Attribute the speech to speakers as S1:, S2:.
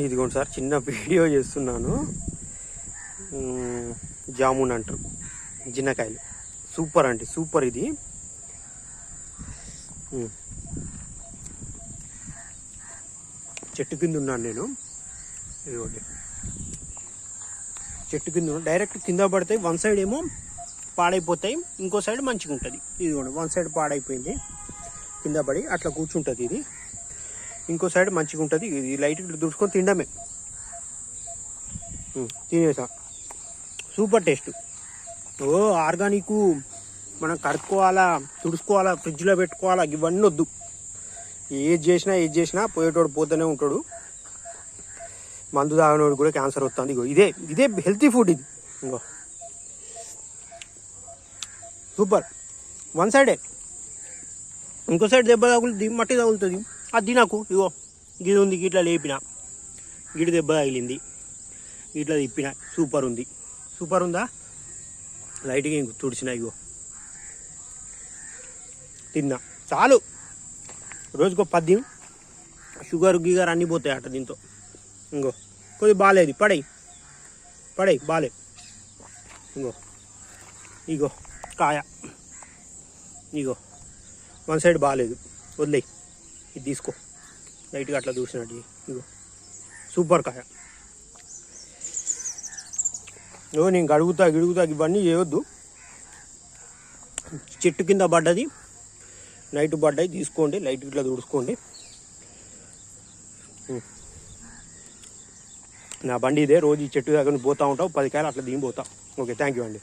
S1: ఇదిగోండి సార్, చిన్న వీడియో చేస్తున్నాను. జామున్ అంటారు, జిన్నకాయలు. సూపర్ అండి, సూపర్. ఇది చెట్టు కింద ఉన్నాను నేను. ఇదిగోండి, చెట్టు కింద డైరెక్ట్ కింద పడతాయి. వన్ సైడ్ ఏమో పాడైపోతాయి, ఇంకో సైడ్ మంచిగా ఉంటుంది. ఇదిగోండి, వన్ సైడ్ పాడైపోయింది, కింద పడి అట్లా కూర్చుంటుంది. ఇది ఇంకో సైడ్ మంచిగా ఉంటుంది. ఇది లైట్ దుడుచుకొని తినడమే. తినేసా, సూపర్ టేస్ట్. ఓ ఆర్గానిక్, మనం కడుక్కోవాలా, తుడుచుకోవాలా, ఫ్రిడ్జ్లో పెట్టుకోవాలా, ఇవన్నీ వద్దు. ఏది చేసినా పోయేటోడు పోతూనే ఉంటాడు. మందు తాగినోడు కూడా క్యాన్సర్ వస్తుంది. ఇగో ఇదే హెల్తీ ఫుడ్. ఇది ఇంకో సూపర్. వన్ సైడే, ఇంకో సైడ్ దెబ్బ తగులుతుంది, మట్టి తగులుతుంది. అది నాకు ఇగో గిది ఉంది, గిట్లా లేపిన, గిడి దెబ్బ తగిలింది, ఇట్లా తిప్పిన. సూపర్ ఉంది. సూపర్ ఉందా? లైట్గా ఇంక తుడిచిన. ఇగో తిన్నా, చాలు. రోజుకో 10 షుగర్ గీగర్ అన్నీ పోతాయి అట దీంతో. ఇంకో కొద్ది బాగాలేదు, పడేయి బాలే. ఇగో కాయ, ఇగో వన్ సైడ్ బాగాలేదు, వదిలేయి. ఇది తీసుకో, లైట్గా అట్లా చూసినట్టు. ఇగో సూపర్ కాయ. నేను గడుగుతా ఇవన్నీ చేయొద్దు. చెట్టు కింద పడ్డది, నైట్ పడ్డాయి, తీసుకోండి, లైట్ ఇట్లా తుడుచుకోండి. నా బండి ఇదే, రోజు ఈ చెట్టు దగ్గర పోతూ ఉంటావు, 10 కాయలు అట్లా దిగిపోతా. ఓకే, థ్యాంక్ యూ అండి.